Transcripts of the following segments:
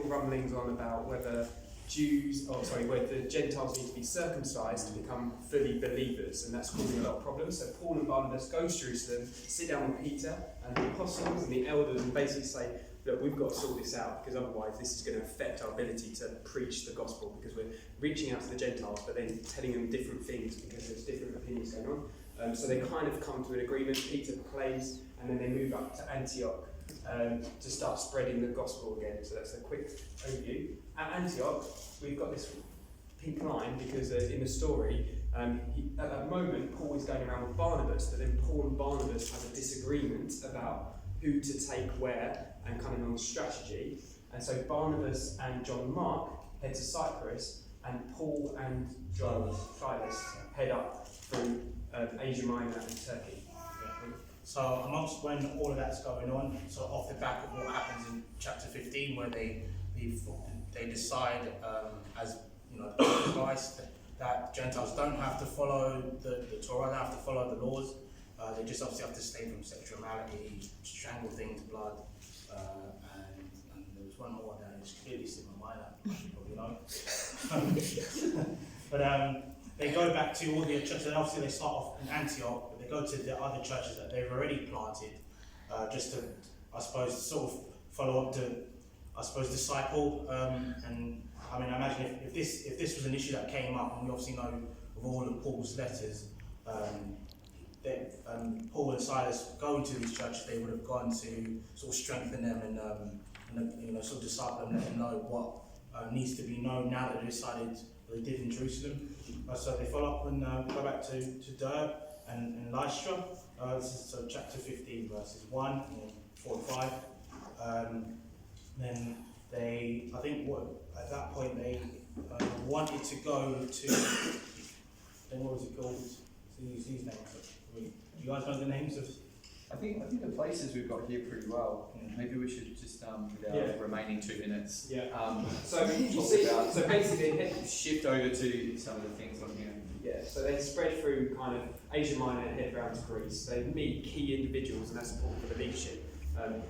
rumblings on about whether whether Gentiles need to be circumcised to become fully believers, and that's causing a lot of problems. So Paul and Barnabas go to Jerusalem, sit down with Peter and the apostles and the elders, and basically say, look, we've got to sort this out, because otherwise this is going to affect our ability to preach the gospel, because we're reaching out to the Gentiles but then telling them different things because there's different opinions going on. So they kind of come to an agreement. Peter prays, and then they move up to Antioch to start spreading the gospel again. So that's a quick overview. At Antioch, we've got this pink line because in the story, at that moment, Paul is going around with Barnabas, but then Paul and Barnabas have a disagreement about who to take where and kind of on strategy. And so Barnabas and John Mark head to Cyprus, and Paul and John Silas head up through Asia Minor and Turkey. So amongst when all of that's going on, so off the back of what happens in chapter 15, where they decide, as you know, Christ, that Gentiles don't have to follow the Torah, they have to follow the laws. They just obviously have to stay from sexuality, strangle things, blood, and there was one more that is clearly slipped my mind. You probably know. But they go back to all the churches, and obviously they start off in Antioch, but they go to the other churches that they've already planted, just to, I suppose, sort of follow up to, I suppose, disciple. And I mean, I imagine if this was an issue that came up, and we obviously know of all of Paul's letters, that Paul and Silas going to these churches, they would have gone to sort of strengthen them and you know, sort of disciple them, let them know what needs to be known now that they decided what they did in Jerusalem. So they follow up and go back to Derbe and Lystra. So chapter 15, verses 1 and 4 and 5. Then they, I think, at that point they wanted to go to. Then what was it called? These names. You guys know the names of? I think the places we've got here pretty well. Maybe we should just with our remaining 2 minutes. So you see, so basically they shift over to some of the things on here. Yeah, so they spread through kind of Asia Minor and head round to Greece. They meet key individuals, and that's important for the leadership.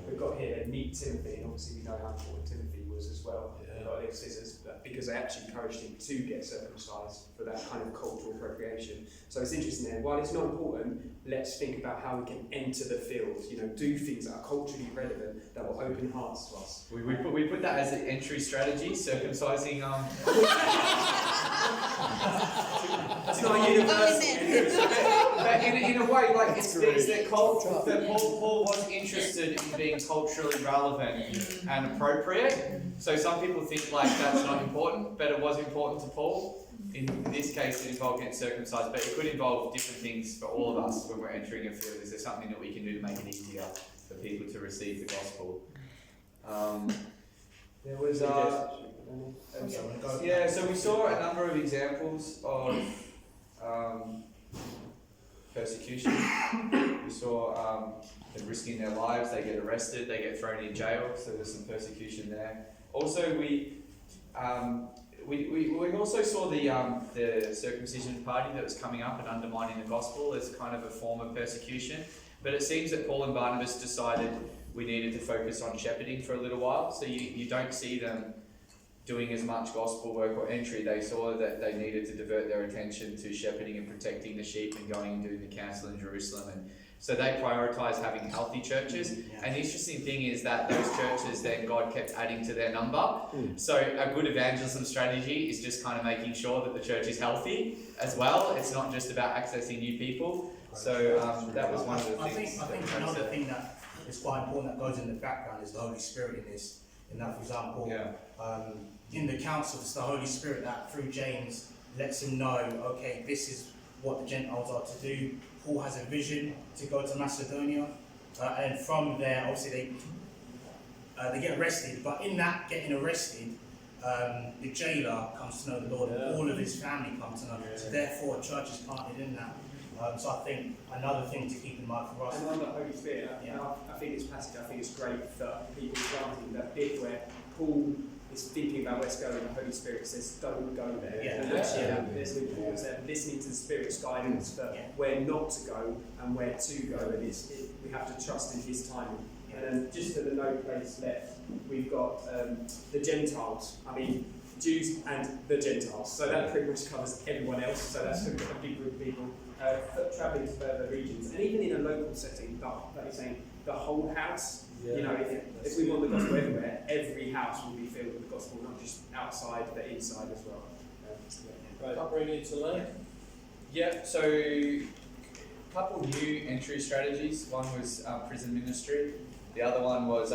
We've got here, they meet Timothy, and obviously we know how important Timothy was as well. They've got Little Scissors, because they actually encouraged him to get circumcised for that kind of cultural appropriation. So it's interesting there. While it's not important, let's think about how we can enter the field, do things that are culturally relevant, that will open hearts to us. We put that as an entry strategy, circumcising. That's not universal. But in a way, like it speaks that Paul was interested in being culturally relevant and appropriate. So some people think like that's not important, but it was important to Paul. In this case, it involved getting circumcised, but it could involve different things for all of us when we're entering a field. Is there something that we can do to make it easier for people to receive the gospel? There was so we saw a number of examples of persecution. We saw them risking their lives, they get arrested, they get thrown in jail, so there's some persecution there. Also, we also saw the circumcision party that was coming up and undermining the gospel as kind of a form of persecution. But it seems that Paul and Barnabas decided we needed to focus on shepherding for a little while. So you don't see them doing as much gospel work or entry. They saw that they needed to divert their attention to shepherding and protecting the sheep and going and doing the council in Jerusalem. And so they prioritised having healthy churches. And the interesting thing is that those churches, then God kept adding to their number. So a good evangelism strategy is just kind of making sure that the church is healthy as well. It's not just about accessing new people. So that was one of the things. I think another thing that is quite important that goes in the background is the Holy Spirit in this. In that, for example, in the council, it's the Holy Spirit that through James lets him know, okay, this is what the Gentiles are to do. Paul has a vision to go to Macedonia, and from there, obviously they get arrested. But in that getting arrested, the jailer comes to know the Lord, and all of his family comes to know. So therefore, a church is planted in that. So I think another thing to keep in mind for us. And on the Holy Spirit, I think this passage, it's great for people planting that bit where Paul is thinking about where to go, and the Holy Spirit says, don't go there. And actually, there's an importance there, listening to the Spirit's guidance for where not to go and where to go, and we have to trust in His timing. And then just to the no place left, we've got the Gentiles. I mean, Jews and the Gentiles. So that pretty much covers everyone else. So that's a big group of people travelling to further regions. And even in a local setting, like you're saying, the whole house. You know, if we want the gospel everywhere, every house will be filled with the gospel, not just outside, but inside as well. Right, upbringing to learn. Yeah, so a couple new entry strategies. One was prison ministry. The other one was,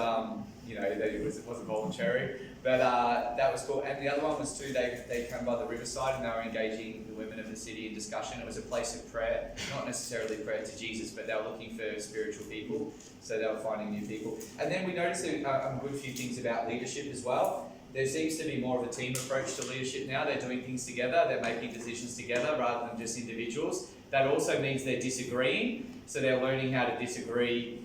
you know, that it wasn't voluntary, but that was cool. And the other one was too, they came by the riverside and they were engaging the women of the city in discussion. It was a place of prayer, not necessarily prayer to Jesus, but they were looking for spiritual people, so they were finding new people. And then we noticed a good few things about leadership as well. There seems to be more of a team approach to leadership now. They're doing things together, they're making decisions together rather than just individuals. That also means they're disagreeing, so they're learning how to disagree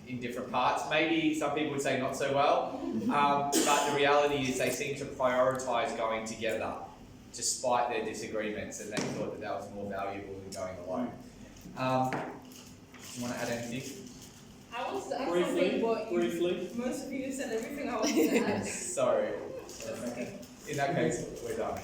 in different parts. Maybe some people would say not so well, but the reality is they seem to prioritise going together despite their disagreements, and they thought that was more valuable than going alone. Do you want to add anything? I wanted to add something, but Briefly. most of you said everything I wanted to add. Sorry. In that case, we're done.